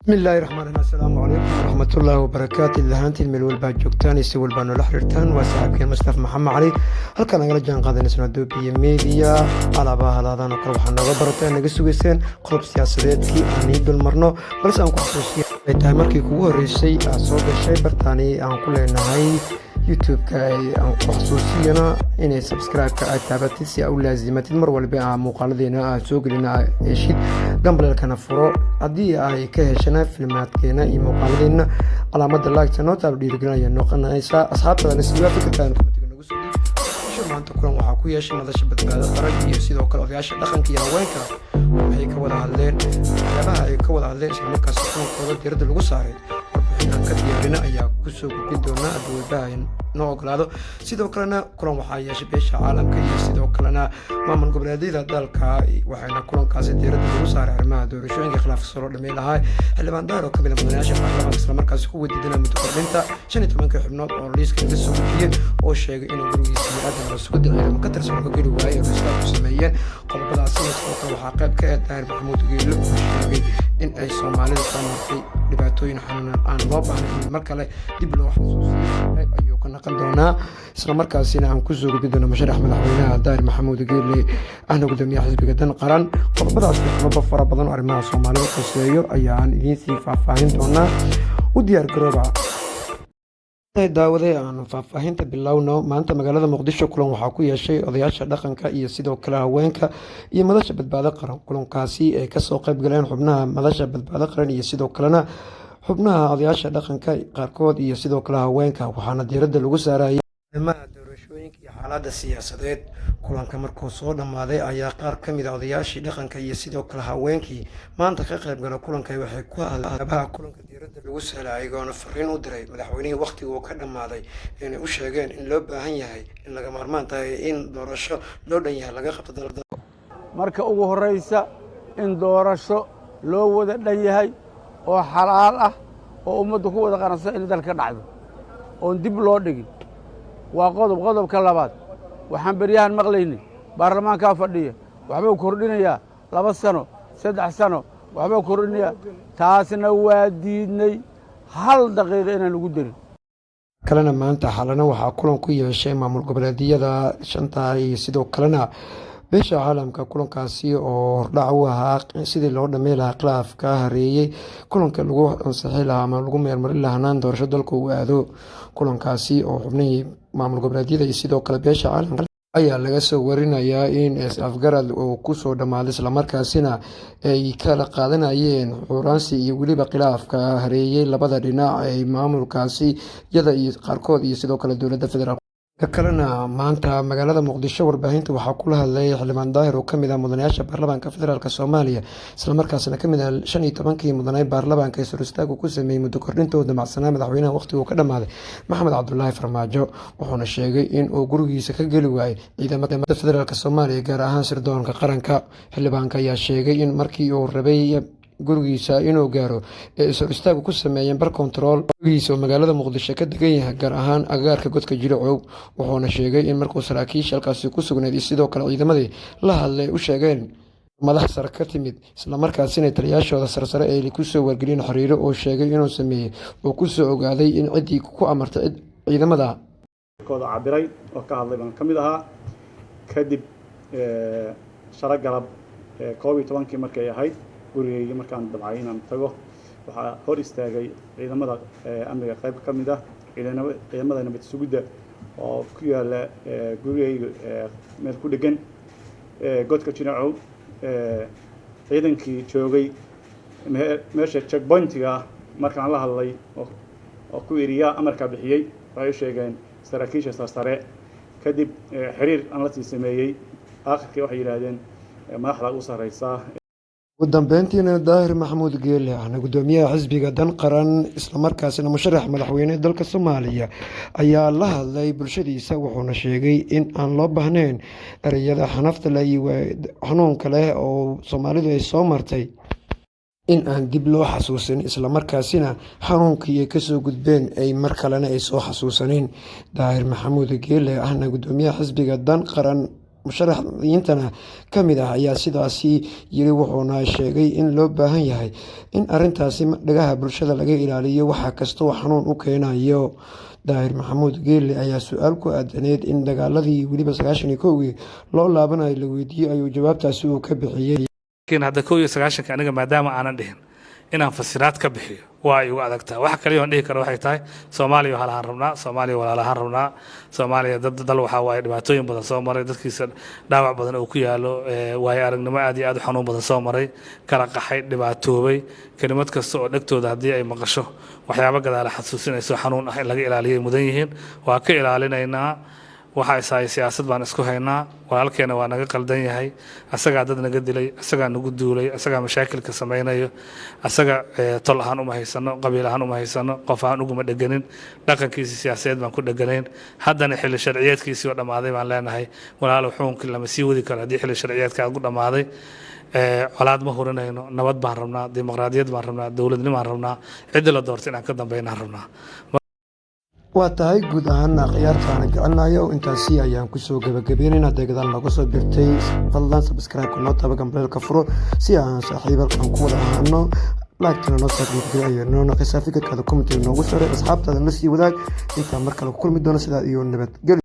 بسم الله الرحمن الرحيم السلام عليكم ورحمة الله وبركاته لهانتي الميل والباج جوجتان سوى البانو لحرتان وصاحبكي مصطفى محمد علي halkan nagala jaan qaadanaysa Adobe Media alaaba halaadana kor waxaan naga baratay naga sugeyseen qodob siyaasadeedkii aan idil marno balse aan ku xasuusiyo ay tahay markii kugu horeysay aad soo gashay bartaani aan ku leenahay YouTube-ka aan ku xasuusiyana inay subscribe-ka aad taabatid si aad u laazimatid mar walba aan muuqaaladeena aad soo gelina heshid gambalelkana furo haddii ay ka heshana filmaadkeena iyo muuqaaladeena calaamada like-ta noo taab dhiirigelinaya noqonaysa asxaabtadana sidoo fikirkaan komitiga nagu soo dhiib maanta kulan waxaa ku yeeshay madasha badbaado qaran iyo sidoo kale odayaasha dhaqanka iyo haweenka waxay ka wada hadleen waxyaabaha ay ka wada hadleen isla markaas kulankooda diiradda lagu saaray warbixinaan ka diyaarina ayaa kusoo gudbin doonaa adweybaha noo ogolaado sidoo kalena kulan waxaa yeeshay beesha caalamka iyo sidoo kalena maamul goboleedyada dalka waxayna kulankaasi diiradda lagu saaray arrimaha doorashooyinka khilaafka soo dhamay lahaa xildhibaan daahir oo ka mid ah mudanayaasha baarlamaanka isla markaasi ku weydiidana muddo kordhinta 15 xubnood oo liiska laga soo gudbiyey oo sheegay inuu gurigiisa aadan la sugu ciidamo ka tirsan uga geli waayay oo islaam ku sameeyeen qodobadaasi sidoo kale waxaa qayb ka ah daahir maxamuud geelo oo sheegay in ay soomaalida soo martay dhibaatooyin xanuun aan loo baahnayn in mar kale dib loo xasuusiyo qayb ayuu ka naqan doonaa isla markaasina aan ku soo gudbin doono musharax madaxweynaha daahir maxamuud geele ahna gudoomiyaha xisbiga dan qaran qodobadaas qodobo fara badan oo arrimaha soomaalida qoseeyo ayaan idiin sii faahfaahin doonaa u diyaar garooba daawaday aan faahfaahinta bilowno maanta magaalada muqdisho kulan waxaa ku yeeshay odayaasha dhaqanka iyo sidoo kale haweenka iyo madasha badbaado qaran kulankaasi ay kasoo qayb galeen xubnaha madasha badbaado qaran iyo sidoo kalena xubnaha odayaasha dhaqanka qaarkood iyo sidoo kale haweenka waxaana diiradda lagu saarayay arrimaha doorashooyinka iyo xaaladda siyaasadeed kulanka markuu soo dhammaaday ayaa qaar ka mid a odayaashii dhaqanka iyo sidoo kale haweenkii maanta ka qayb gala kulanka waxay ku hadlaabaha kulanka diiradda lagu saaray ayagoona fariin u diray madaxweynihii wakhtiguu ka dhammaaday inay u sheegeen in loo baahan yahay in laga maarmaan tahay in doorasho loo dhan yahay laga qabto dalda marka ugu horraysa in doorasho loo wada dhan yahay oo xalaal ah oo ummaddu ku wada qaransan in dalka dhacdo oon dib loo dhigin waa qodobka labaad waxaan beryahan maqlaynay baarlamaankaa fadhiya waxbuu kordhinayaa 2 sano 3 sano waxbuu kordhinayaa taasna waa diidnay hal daqiiqo inaan ugu darin kalena maanta xalana waxaa kulan ku yeeshay maamul goboleedyada shanta iyo sidoo kalena beesha caalamka kulankaasi oo hordhac u ahaa sidii loo dhamey lahaa khilaafka hareeyey kulanka lagu ansixi lahaa ama lagu meelmarin lahaa hanaan doorasho dalka uu aado kulankaasi oo xubnihii maamul goboleedyada iyo sidoo kale beesha caalamka ayaa laga soo warinayaa in afgarad uu kusoo dhammaaday islamarkaasina ay kala qaadanayeen xuraansi iyo weliba khilaafka hareeyey labada dhinac ay maamulkaasi iyada iyo qaarkood iyo sidoo kale dowladda federaalk kalena maanta magaalada muqdisho warbaahinta waxaa kula hadlay xildhibaan daahir oo kamid ah mudanayaasha baarlamaanka federaalk soomaaliya islamarkaasna kamid ah 15 mudanay baarlamaanka ee suristaagu ku sameeyey muddo kordhintooda macsanaa madaxweynaha wakhtiguu ka dhammaaday maxamed cabdulaahi farmaajo wuxuuna sheegay in uu gurigiisa ka geli waayay ciidamada federaalk soomaaliya gaar ahaan sirdoonka qaranka xildhibaanka ayaa sheegay in markii uu rabay gurigiisa inuu gaaro ee isor istaagu ku sameeyeen bar kontarool gurigiisa oo magaalada muqdisho ka degan yahay gaar ahaan agagaarka godka jilocow wuxuuna sheegay in markuu saraakiisha halkaasi ku sugnayd iyo sidoo kale ciidamadii la hadlay u sheegeen madax sare ka timid islamarkaasina taliyaashooda sarsare ay kusoo wargeliyeen xiriiro oo sheegay inuu sameeyey oo kusoo ogaaday in ciddii ku amartay ciidamada kooda cabiray oo ka hadlay baan ka mid ahaa kadib shara galab 12 markay ahayd gurigayga markaan dabcay inaan tago waxaa hor istaagay ciidamada amniga qayb ka mid ah ciidamada nabad sugidda oo ku yaala gurigayga meel ku dhegan godka jinacow ciidankii joogay meesha checkpointiga markaan la hadlay oo ku iriyaa amarkaa bixiyey waxay u sheegeen saraakiisha sarsare kadib xiriir aan la sii sameeyey aakhirkii waxay yidhaahdeen madaxda ugu sarreysaa ugu dambeyntiina daahir maxamuud geele ahna gudoomiyaha xisbiga dan qaran islamarkaasina musharax madaxweyne dalka soomaaliya ayaa la hadlay bulshadiisa wuxuuna sheegay in aan loo baahnayn ereyada xanafta leh iyo xanuunka leh oo soomaalidu ay soo martay in aan dib loo xasuusin islamarkaasina xanuunkii ay kasoo gudbeen ay mar kalena ay soo xasuusanin daahir maxamuud geele ahna gudoomiyaha xisbiga dan qaran musharaxiintana ka mid ah ayaa sidaasi yiri, wuxuuna sheegay in loo baahan yahay in arintaasi dhagaha bulshada laga ilaaliyo waxa kasta oo xanuun u keenayo. Daahir Maxamuud Geelle ayaa su-aal ku aadaneyd in dagaaladii weliba 91 loo laabanayo la weydiiyey ayuu jawaabtaasi uu ka bixiyey. laakiin hadda 91 aniga maadaama aanan dhihin inaan fasiraad ka bixiyo waa igu adagtaa. waxa kale oo aan dhihi karo waxay tahay Soomaaliya halahan rabnaa, Soomaaliya walaalahan rabnaa, Soomaaliya dal waxa waaye dhibaatooyin badan soo maray, dadkiisa dhaawac badan oo ku yaalo, waayo aragnimo aad iyo aad u xanuun badan soo maray, kala qaxay, dhibaatoobay. kelimad kasta oo dhagtooda haddii ay maqasho waxyaabo gadaal xasuusinayso xanuun ah in laga ilaaliyo mudan yihiin. waa ka ilaalinaynaa. waxa isaay siyaasad baan isku haynaa, walaalkeena waa naga qaldan yahay, asagaa dad naga dilay, asagaa nagu duulay, asagaa mashaakilka samaynayo, asaga tol ahaan uma haysano, qabiil ahaan uma haysano, qof ahaan uguma dheganin, dhaqankiisa siyaasadeed baan ku dheganayn. haddana xilli sharciyeedkiisii oo dhammaaday baan leenahay walaalo xukunkii lama sii wadi karo haddii xilli sharciyeedkaa ugu dhammaaday. colaad ma hurinayno, nabad baan rabnaa, dimuqraadiyad baan rabnaa, dowladnimo baan rabnaa, cidda la doorto inaan ka dambeynaan rabnaa. waa tahay guud ahaana khiyaartaana jecelnayo intaasi ayaan kusoo gabagabeynayna. haddee gadaal nooga soo birtay fadlan subscribe-ka noo taba gambeelka furo si aan saaxiibalkan ku wada ahaano. laagtana noo saarnageli ayo noo naqaysaa fikirkaada commentiga noogu saaray, asxaabtaada la sii wadaag. intaan mar kale ku kulmi doono sidaa iyo nabadgelyo.